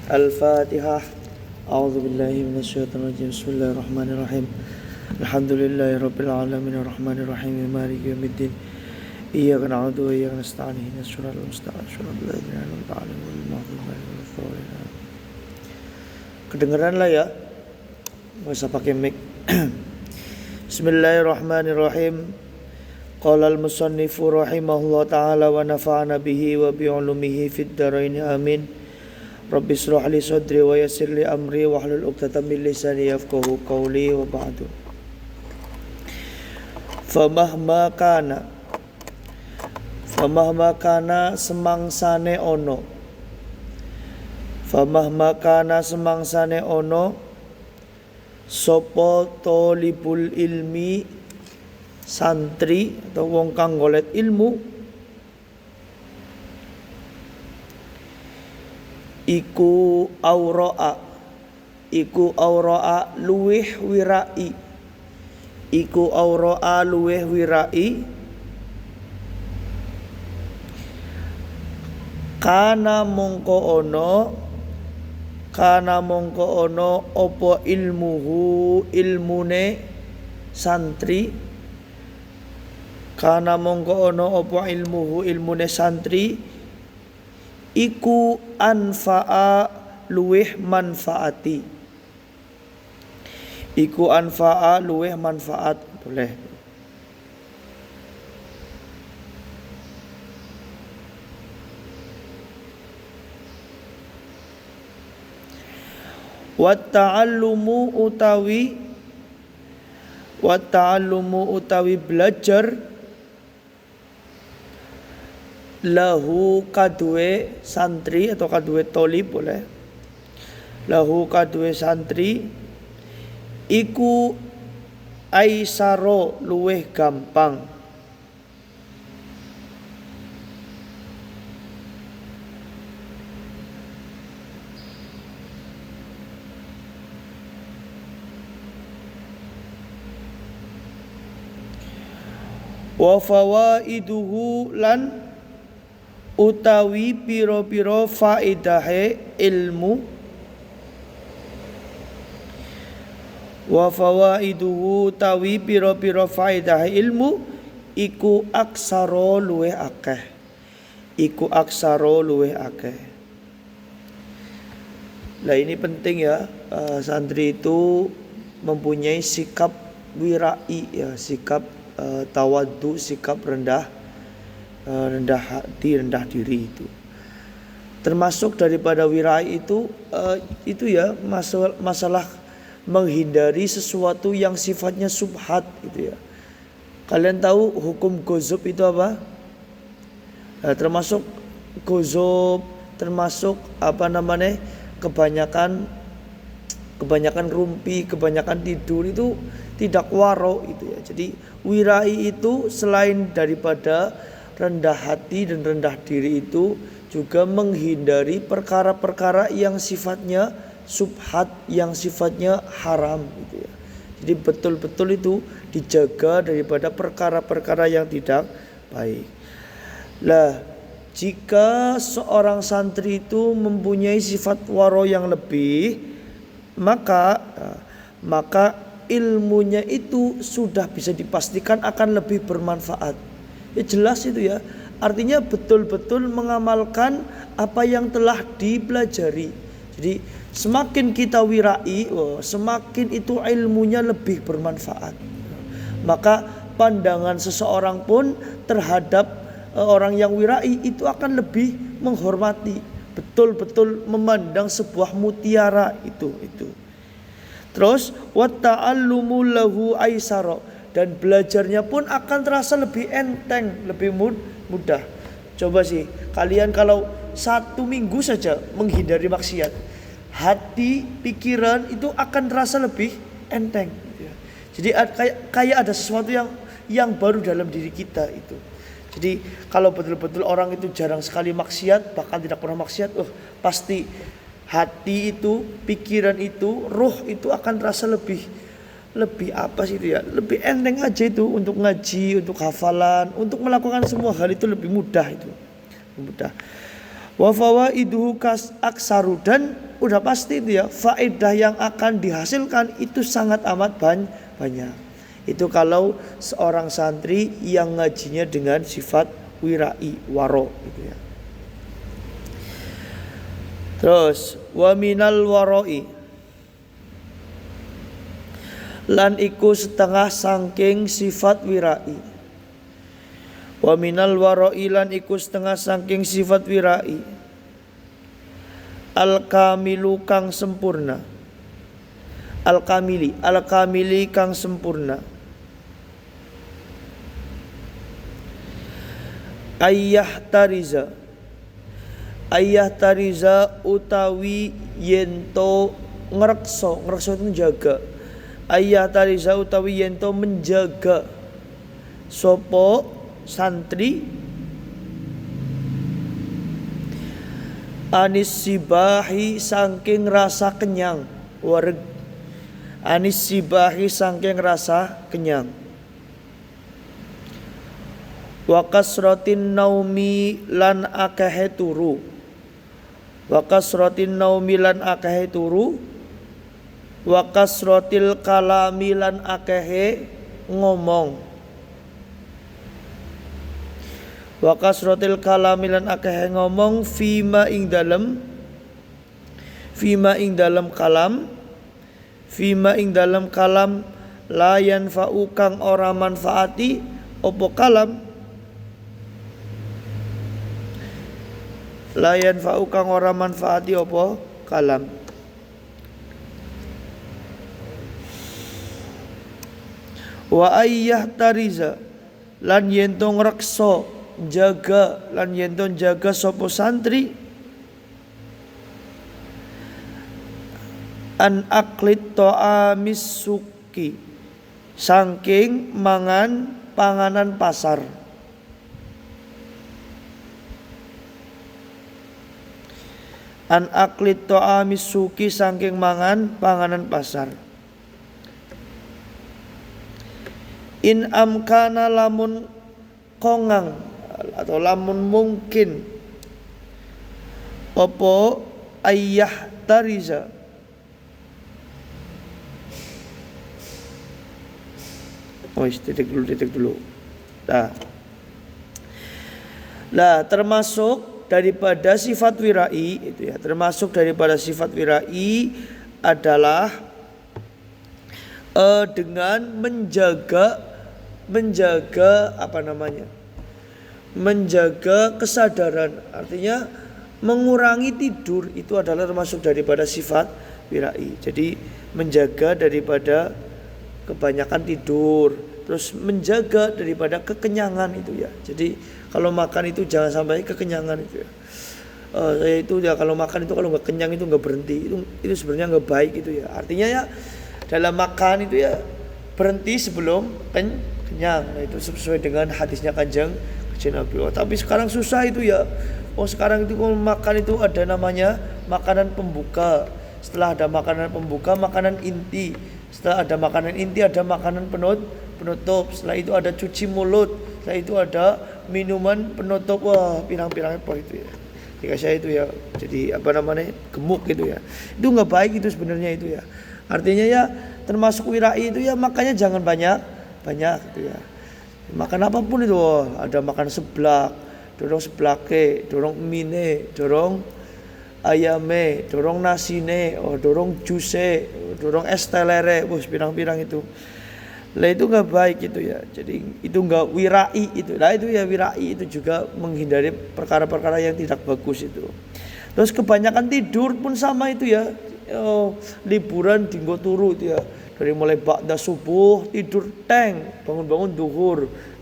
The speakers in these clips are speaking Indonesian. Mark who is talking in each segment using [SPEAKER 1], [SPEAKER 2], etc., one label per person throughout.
[SPEAKER 1] Al-Fatihah. A'udzubillahi minasyaitonirrajim. Bismillahirrahmanirrahim. Alhamdulillahirabbil alamin arrahmanirrahim maliki yaumiddin. Iyyaka na'budu wa iyyaka nasta'in ihdinas siratal mustaqim siratal ladzina an'amta 'alaihim ghairil maghdubi 'alaihim waladdallin. Kedengeran lah ya. Enggak usah pakai mic. Bismillahirrahmanirrahim. Qala al-musannifu rahimahullah ta'ala wa nafa'ana bihi wa bi 'ulumihi fid dharain amin. Rabbi shrah li sadri wa yassir li amri wa hlul 'uqdatam min lisani yafqahu qawli wa ba'du. Famahma kana semangsane ono. Famahma kana semangsane ono sapa talibul ilmi, santri atau wong kang golek ilmu, iku auraa luweh wirai, iku auraa luweh wirai, kana mongko ono opo ilmuhu ilmune santri, kana mongko ono opo ilmuhu ilmune santri, iku anfa'a luweh manfaati, iku anfa'a luweh manfaat. Boleh. Wa ta'allumu utawi belajar lahu kadue santri atau kadue tolib, boleh, lahu kadue santri, iku aisaro luweh gampang, wa fawaiduhu lan utawi piro-piro faidahe ilmu, wa fawaiduhu utawi piro-piro faidahe ilmu, iku aksaro luweh akeh, iku aksaro luweh akeh. Nah ini penting ya, santri itu mempunyai sikap wirai ya, sikap tawadhu, sikap rendah hati, rendah diri itu. Termasuk daripada wirai itu ya masalah menghindari sesuatu yang sifatnya subhat gitu ya. Kalian tahu hukum gozub itu apa? Termasuk gozub, termasuk kebanyakan rumpi, kebanyakan tidur itu tidak waro itu ya. Jadi wirai itu selain daripada rendah hati dan rendah diri itu juga menghindari perkara-perkara yang sifatnya subhat, yang sifatnya haram gitu ya. Jadi betul-betul itu dijaga daripada perkara-perkara yang tidak baik. Lah, jika seorang santri itu mempunyai sifat waro yang lebih, maka ilmunya itu sudah bisa dipastikan akan lebih bermanfaat. Ya jelas itu ya. Artinya betul-betul mengamalkan apa yang telah dipelajari. Jadi semakin kita wirai, semakin itu ilmunya lebih bermanfaat. Maka pandangan seseorang pun terhadap orang yang wirai itu akan lebih menghormati, betul-betul memandang sebuah mutiara itu. Terus wa ta'allumu lahu aisara, dan belajarnya pun akan terasa lebih enteng, lebih mudah. Coba sih kalian kalau 1 minggu saja menghindari maksiat, hati, pikiran itu akan terasa lebih enteng. Jadi kayak ada sesuatu yang baru dalam diri kita itu. Jadi kalau betul-betul orang itu jarang sekali maksiat, bahkan tidak pernah maksiat, pasti hati itu, pikiran itu, roh itu akan terasa lebih apa sih itu ya, lebih enteng aja itu untuk ngaji, untuk hafalan, untuk melakukan semua hal itu lebih mudah itu. Mudah. Wa fawaiduhu aksaru, dan udah pasti itu ya, faedah yang akan dihasilkan itu sangat amat banyak. Itu kalau seorang santri yang ngajinya dengan sifat wirai, waro gitu ya. Terus wa minal waroi, lan iku setengah sangking sifat wirai. Wa minal waroi, lan iku setengah sangking sifat wirai. Al kamilu kang sempurna. Al kamili kang sempurna. Ayah tariza utawi yento ngrekso itu menjaga. Ayah tariza utawi yento menjaga sopo santri anis sibahi saking rasa kenyang. Wareg anis sibahi saking rasa kenyang. Wa kasratin naumi lan akehe turu. Wa kasratin naumi lan akehe turu. Wa kasratil kalami lan akehe ngomong. Wa kasratil kalami lan akehe ngomong fima ing dalem kalam la yanfa'u kang ora manfaati opo kalam. Layan fa'u kang ora manfaati apa kalam. Wa ayyah tariza lan yento ngrekso jaga, lan yento jaga sapa santri an aklit ta'amis suki saking mangan panganan pasar. An aklit ta'amis suki saking mangan panganan pasar. In amkana lamun kongang atau lamun mungkin opo ayah tariza titik dulu. Nah, termasuk daripada sifat wirai itu ya, termasuk daripada sifat wirai adalah dengan menjaga menjaga kesadaran, artinya mengurangi tidur, itu adalah termasuk daripada sifat wirai. Jadi menjaga daripada kebanyakan tidur, terus menjaga daripada kekenyangan itu ya. Jadi kalau makan itu jangan sampai kekenyangan itu ya. Saya itu ya kalau makan itu kalau nggak kenyang itu nggak berhenti, itu sebenarnya nggak baik itu ya. Artinya ya dalam makan itu ya berhenti sebelum kenyang. Nah, itu sesuai dengan hadisnya Kanjeng Nabi. Tapi sekarang susah itu ya. Sekarang itu kalau makan itu ada namanya makanan pembuka. Setelah ada makanan pembuka, makanan inti. Setelah ada makanan inti, ada makanan penutup. Setelah itu ada cuci mulut. Setelah itu ada minuman penutup. Wah, pirang-pirang apa itu ya. Jika saya itu ya jadi gemuk gitu ya. Itu nggak baik itu sebenarnya itu ya. Artinya ya termasuk wirai itu ya makanya jangan banyak gitu ya. Makan apapun itu, ada makan seblak, dorong seblake, dorong mine, dorong ayame, dorong nasine, dorong juse, dorong es telere, pirang-pirang itu. Lah itu nggak baik itu ya. Jadi itu nggak wirai itu. Lah itu ya wirai itu juga menghindari perkara-perkara yang tidak bagus itu. Terus kebanyakan tidur pun sama itu ya. Liburan dinggo turu itu ya. Dari mulai ba'da subuh tidur bangun-bangun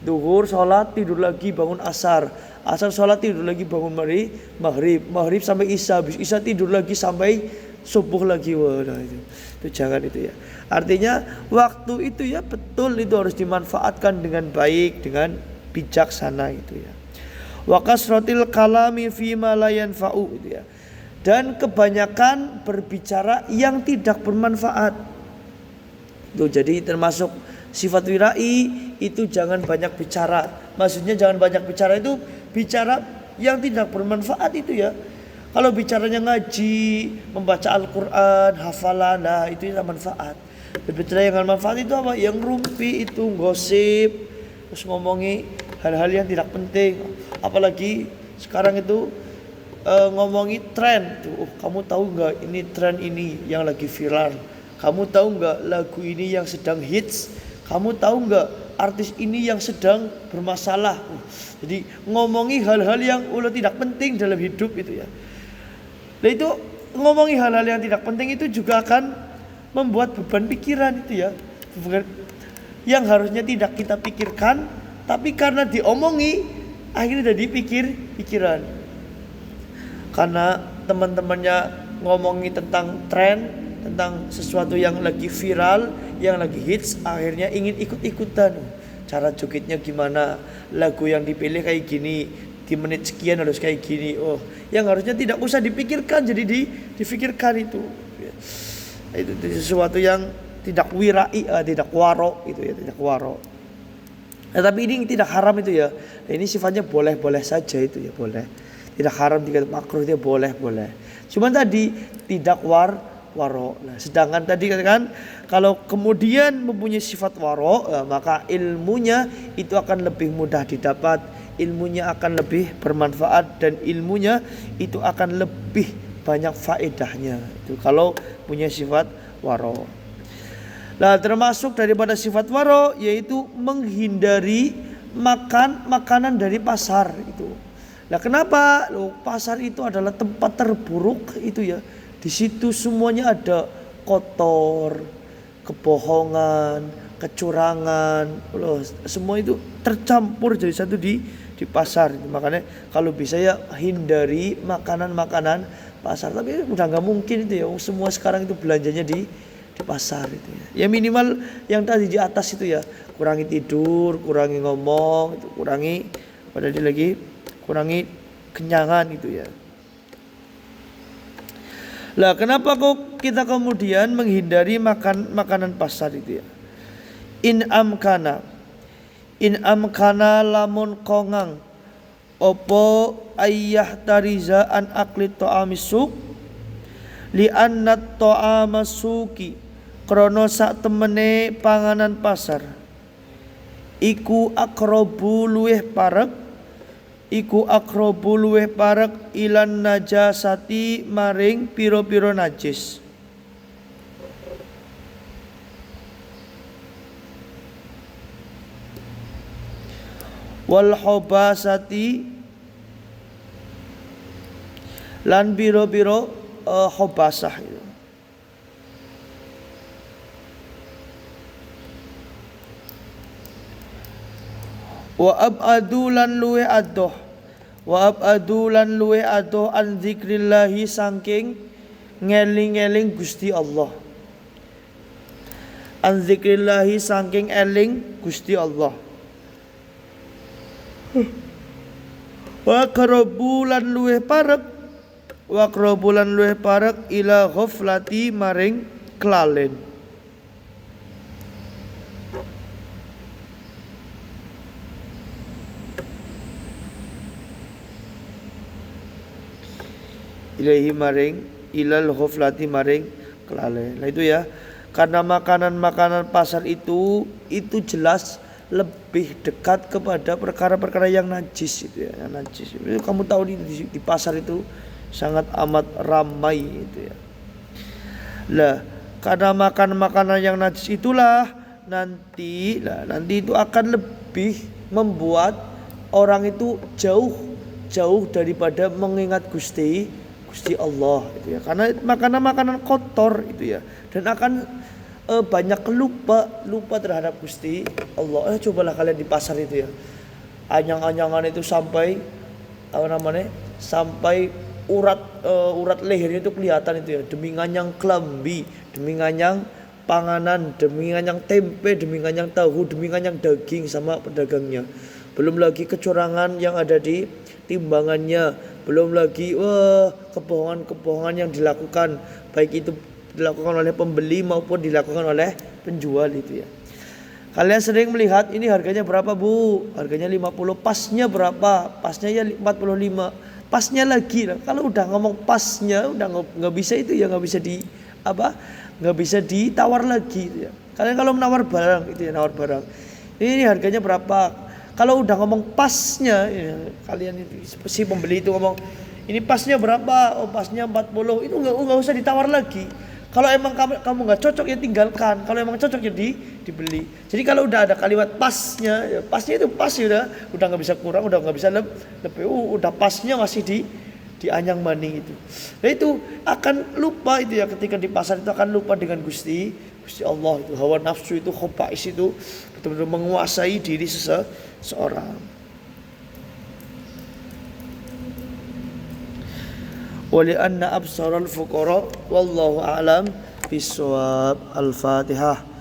[SPEAKER 1] duhur sholat tidur lagi bangun asar sholat tidur lagi bangun maghrib sampai isya, habis isya tidur lagi sampai subuh lagi. Wah, itu jangan itu ya. Artinya waktu itu ya betul itu harus dimanfaatkan dengan baik, dengan bijaksana itu ya. Wa kasratil kalami fima la yanfa'u itu ya. Dan kebanyakan berbicara yang tidak bermanfaat. Tuh, jadi termasuk sifat wirai itu jangan banyak bicara. Maksudnya jangan banyak bicara itu bicara yang tidak bermanfaat itu ya. Kalau bicaranya ngaji, membaca Al-Quran, hafalan, nah itu yang manfaat. Berbicara yang manfaat itu apa? Yang rumpi itu gosip, terus ngomongi hal-hal yang tidak penting. Apalagi sekarang itu ngomongi tren tuh. Kamu tahu nggak ini tren ini yang lagi viral? Kamu tahu nggak lagu ini yang sedang hits? Kamu tahu nggak artis ini yang sedang bermasalah? Jadi ngomongi hal-hal yang udah tidak penting dalam hidup itu ya. Nah itu ngomongi hal-hal yang tidak penting itu juga akan membuat beban pikiran itu ya. Yang harusnya tidak kita pikirkan, tapi karena diomongi akhirnya jadi pikiran. Karena teman-temannya ngomongi tentang tren, tentang sesuatu yang lagi viral, yang lagi hits, akhirnya ingin ikut-ikutan. Cara jogetnya gimana, lagu yang dipilih kayak gini, di menit sekian harus kayak gini. Oh, yang harusnya tidak usah dipikirkan jadi difikirkan itu. Itu sesuatu yang tidak wirai, tidak waro itu ya, tidak waro. Nah, tapi ini tidak haram itu ya. Nah, ini sifatnya boleh-boleh saja itu ya, boleh. Tidak haram, tidak makruh, dia boleh. Cuman tadi tidak waro. Nah, sedangkan tadi katakan kalau kemudian mempunyai sifat waro, maka ilmunya itu akan lebih mudah didapat, ilmunya akan lebih bermanfaat, dan ilmunya itu akan lebih banyak faedahnya. Itu kalau punya sifat waro. Nah, termasuk daripada sifat waro yaitu menghindari makan makanan dari pasar itu. Nah, kenapa? Pasar itu adalah tempat terburuk itu ya. Di situ semuanya ada kotor, kebohongan, kecurangan, semua itu tercampur jadi satu di pasar. Makanya kalau bisa ya hindari makanan-makanan pasar. Tapi udah nggak mungkin itu ya. Semua sekarang itu belanjanya di pasar itu ya. Ya minimal yang tadi di atas itu ya. Kurangi tidur, kurangi ngomong, itu kurangi kenyangan itu ya. Lah kenapa kok kita kemudian menghindari makanan pasar itu ya? In amkana lamun kongang opo ayah tariza an akli to'amisuk li annat to'amasuki krono sak temene panganan pasar iku akrobu luweh parek ilan najasati maring piro-piro najis. Wal hobasati lan biro-biro hobasah itu. Wa abadu lan luwe adoh an zikrillahi saking ngeling-eling Gusti Allah. An zikrillahi saking eling Gusti Allah. Wa qarabulan luweh parek ila ghaflati maring kelalen. Ilahi maring ilal ghaflati maring kelalen. Nah itu ya, karena makanan-makanan pasar itu jelas lebih dekat kepada perkara-perkara yang najis itu ya, yang najis. Kamu tahu di pasar itu sangat amat ramai itu ya. Lah, karena makan makanan yang najis itulah nanti itu akan lebih membuat orang itu jauh daripada mengingat Gusti Allah itu ya. Karena makanan kotor itu ya, dan akan banyak lupa terhadap Gusti Allah. Cobalah kalian di pasar itu ya, anyang-anyangan itu sampai sampai urat lehernya itu kelihatan itu ya, demi nganyang kelambi, demi nganyang panganan, demi nganyang tempe, demi nganyang tahu, demi nganyang daging sama pedagangnya. Belum lagi kecurangan yang ada di timbangannya, belum lagi kebohongan yang dilakukan, baik itu dilakukan oleh pembeli maupun dilakukan oleh penjual itu ya. Kalian sering melihat ini harganya berapa Bu? Harganya 50, pasnya berapa? Pasnya ya 45. pasnya lagi. Nah, kalau udah ngomong pasnya udah nggak bisa itu ya, nggak bisa nggak bisa ditawar lagi gitu ya. Kalian kalau menawar barang itu ya, nawar barang ini harganya berapa, kalau udah ngomong pasnya ya, kalian itu si pembeli itu ngomong ini pasnya berapa, oh pasnya 40, itu nggak usah ditawar lagi. Kalau emang kamu nggak cocok ya tinggalkan, kalau emang cocok ya dibeli. Jadi kalau udah ada kalimat pasnya, ya pasnya itu pas ya, udah nggak bisa kurang, udah nggak bisa lebih, udah pasnya masih di anyang maning itu. Nah itu akan lupa itu ya, ketika di pasar itu akan lupa dengan Gusti Allah itu. Hawa nafsu itu, khobais itu betul-betul menguasai diri seseorang. Wali anna absaral fuqara wallahu a'lam bisawab. Al-Fatihah.